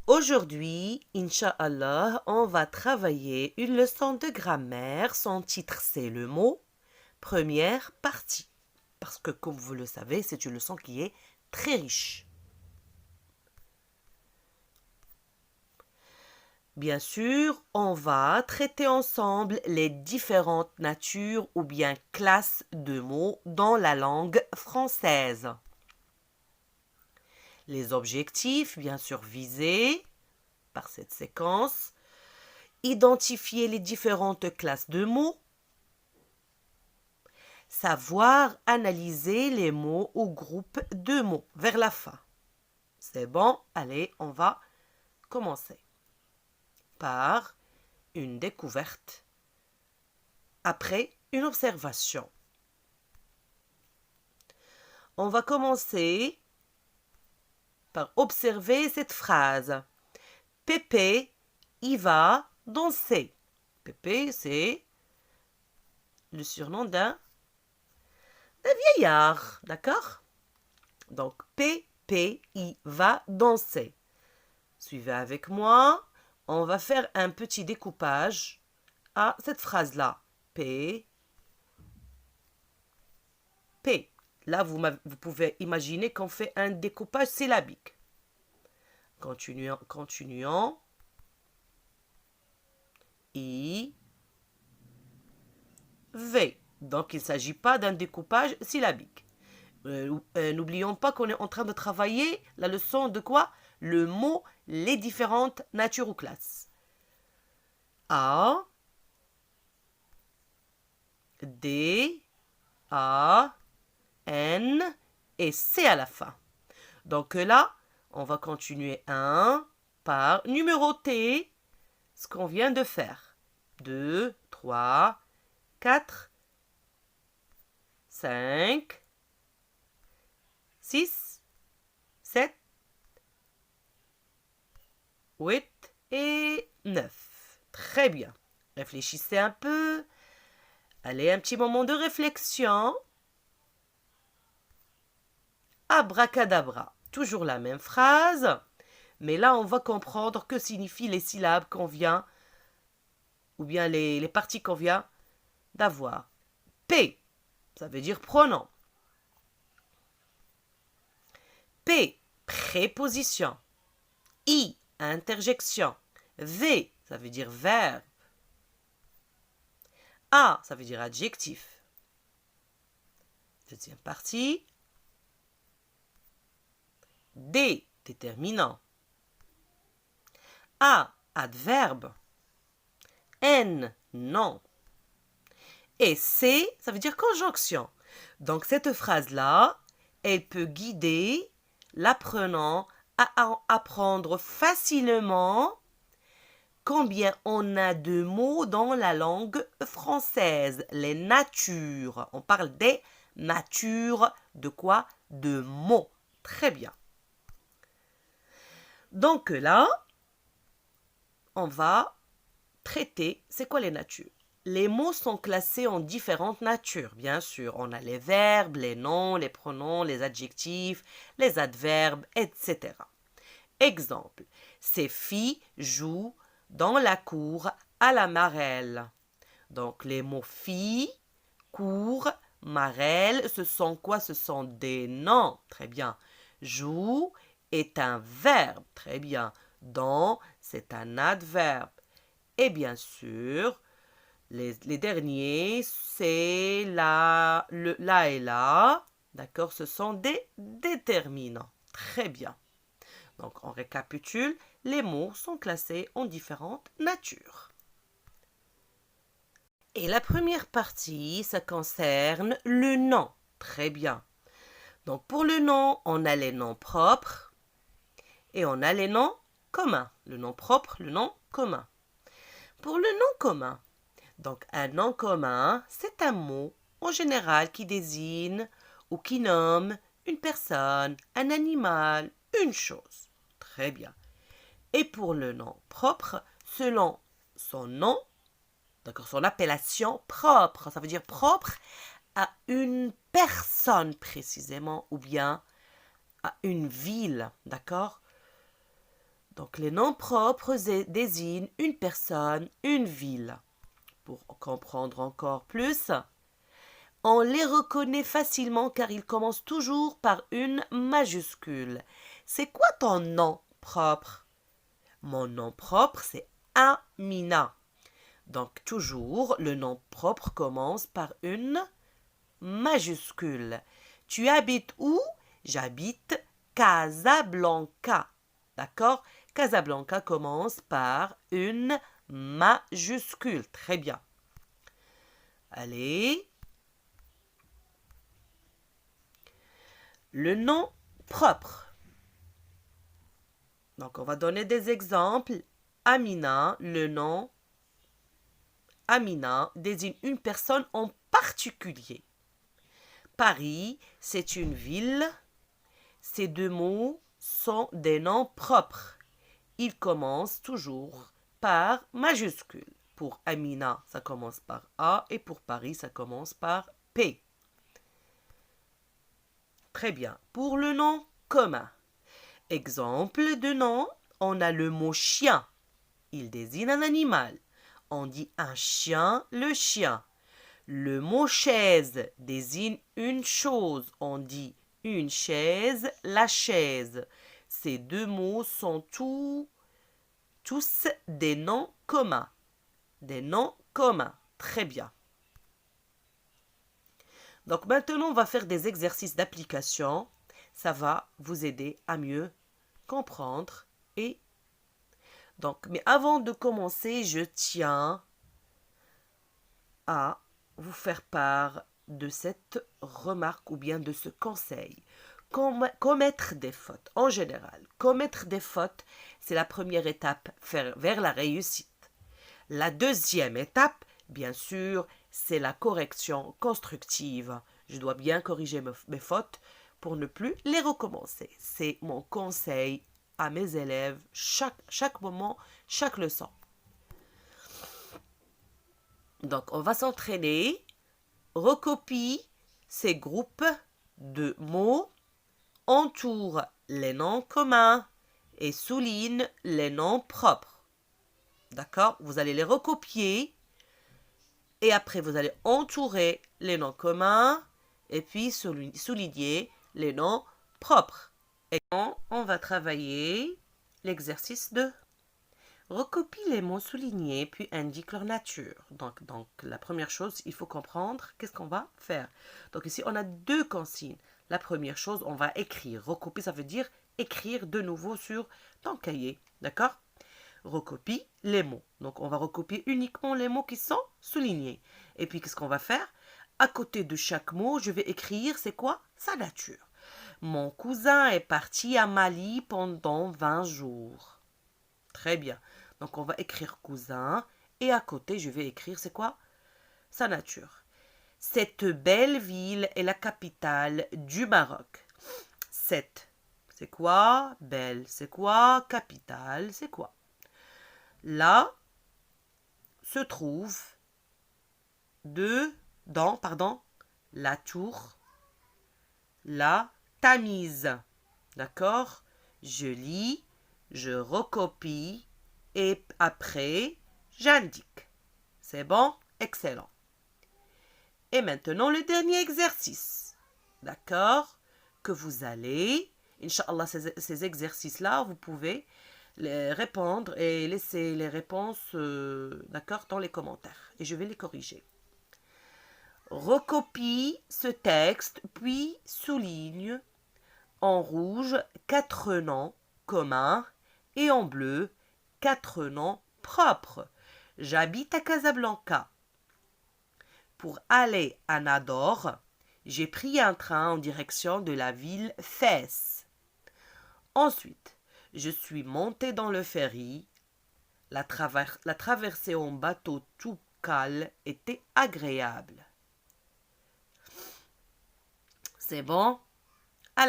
Aujourd'hui, Inch'Allah, on va travailler une leçon de grammaire. Son titre, c'est le mot première partie. Parce que, comme vous le savez, c'est une leçon qui est très riche. Bien sûr, on va traiter ensemble les différentes natures ou bien classes de mots dans la langue française. Les objectifs, bien sûr, visés par cette séquence. Identifier les différentes classes de mots. Savoir analyser les mots ou groupes de mots vers la fin. C'est bon, allez, on va commencer par une découverte. Après, une observation. On va commencer par observer cette phrase. Pépé, il va danser. Pépé, c'est le surnom d'un vieillard, d'accord? Donc, Pépé, il va danser. Suivez avec moi. On va faire un petit découpage à cette phrase-là. P. P. Là, vous pouvez imaginer qu'on fait un découpage syllabique. Continuons. I. V. Donc, il ne s'agit pas d'un découpage syllabique. N'oublions pas qu'on est en train de travailler la leçon de quoi? Le mot, les différentes natures ou classes. A. D. A. N. Et C à la fin. Donc là, on va continuer par numéroter ce qu'on vient de faire. 2, 3, 4, 5, 6, 7, 8 et 9. Très bien. Réfléchissez un peu. Allez, un petit moment de réflexion. Abracadabra. Toujours la même phrase. Mais là, on va comprendre que signifient les syllabes qu'on vient, ou bien les parties qu'on vient d'avoir. P, ça veut dire pronom. P, préposition. I, interjection. V, ça veut dire verbe. A, ça veut dire adjectif. Deuxième partie. D, déterminant. A, adverbe. N, nom. Et C, ça veut dire conjonction. Donc cette phrase-là, elle peut guider l'apprenant à apprendre facilement combien on a de mots dans la langue française. Les natures. On parle des natures de quoi? De mots. Très bien. Donc là, on va traiter, c'est quoi les natures? Les mots sont classés en différentes natures, bien sûr. On a les verbes, les noms, les pronoms, les adjectifs, les adverbes, etc. Exemple, ces filles jouent dans la cour à la marelle. Donc les mots filles, cour, marelle, ce sont quoi? Ce sont des noms. Très bien. Joue est un verbe. Très bien. Dans, c'est un adverbe. Et bien sûr, les derniers, c'est la et la. D'accord? Ce sont des déterminants. Très bien. Donc, on récapitule. Les mots sont classés en différentes natures. Et la première partie, ça concerne le nom. Très bien. Donc, pour le nom, on a les noms propres et on a les noms communs. Le nom propre, le nom commun. Pour le nom commun, donc un nom commun, c'est un mot en général qui désigne ou qui nomme une personne, un animal, une chose. Très bien. Et pour le nom propre, selon son nom, d'accord, son appellation propre, ça veut dire propre à une personne précisément ou bien à une ville, d'accord? Donc les noms propres désignent une personne, une ville. Pour comprendre encore plus, on les reconnaît facilement car ils commencent toujours par une majuscule. C'est quoi ton nom propre? Mon nom propre, c'est Amina. Donc toujours, le nom propre commence par une majuscule. Tu habites où? J'habite Casablanca. D'accord? Casablanca commence par une majuscule. Très bien. Allez. Le nom propre. Donc, on va donner des exemples. Amina, le nom Amina désigne une personne en particulier. Paris, c'est une ville. Ces deux mots sont des noms propres. Ils commencent toujours par majuscule. Pour Amina, ça commence par A et pour Paris, ça commence par P. Très bien. Pour le nom commun. Exemple de nom, on a le mot chien. Il désigne un animal. On dit un chien, le chien. Le mot chaise désigne une chose. On dit une chaise, la chaise. Ces deux mots sont tous des noms communs. Des noms communs. Très bien. Donc maintenant, on va faire des exercices d'application. Ça va vous aider à mieux comprendre et donc, mais avant de commencer, je tiens à vous faire part de cette remarque ou bien de ce conseil. Commettre des fautes, en général, commettre des fautes, c'est la première étape vers la réussite. La deuxième étape, bien sûr, c'est la correction constructive. Je dois bien corriger mes fautes pour ne plus les recommencer. C'est mon conseil à mes élèves chaque moment, chaque leçon. Donc, on va s'entraîner. Recopie ces groupes de mots, entoure les noms communs et souligne les noms propres. D'accord? Vous allez les recopier et après vous allez entourer les noms communs et puis souligner les noms propres. Et on va travailler l'exercice 2. Recopie les mots soulignés puis indique leur nature. Donc, la première chose, il faut comprendre qu'est-ce qu'on va faire. Donc ici, on a deux consignes. La première chose, on va écrire. Recopier, ça veut dire écrire de nouveau sur ton cahier. D'accord? Recopie les mots. Donc, on va recopier uniquement les mots qui sont soulignés. Et puis, qu'est-ce qu'on va faire? À côté de chaque mot, je vais écrire, c'est quoi? Sa nature. Mon cousin est parti à Mali pendant 20 jours. Très bien. Donc, on va écrire cousin. Et à côté, je vais écrire, c'est quoi? Sa nature. Cette belle ville est la capitale du Maroc. Cette, c'est quoi? Belle, c'est quoi? Capitale, c'est quoi? Là se trouve la tour, la Tamise. D'accord? Je lis, je recopie et après, j'indique. C'est bon? Excellent. Et maintenant, le dernier exercice. D'accord? Que vous allez, Inch'Allah, ces exercices-là, vous pouvez les répondre et laisser les réponses d'accord, dans les commentaires. Et je vais les corriger. Recopie ce texte, puis souligne en rouge 4 noms communs et en bleu 4 noms propres. J'habite à Casablanca. Pour aller à Nador, j'ai pris un train en direction de la ville Fès. Ensuite, je suis monté dans le ferry. La traversée en bateau tout calme était agréable. C'est bon?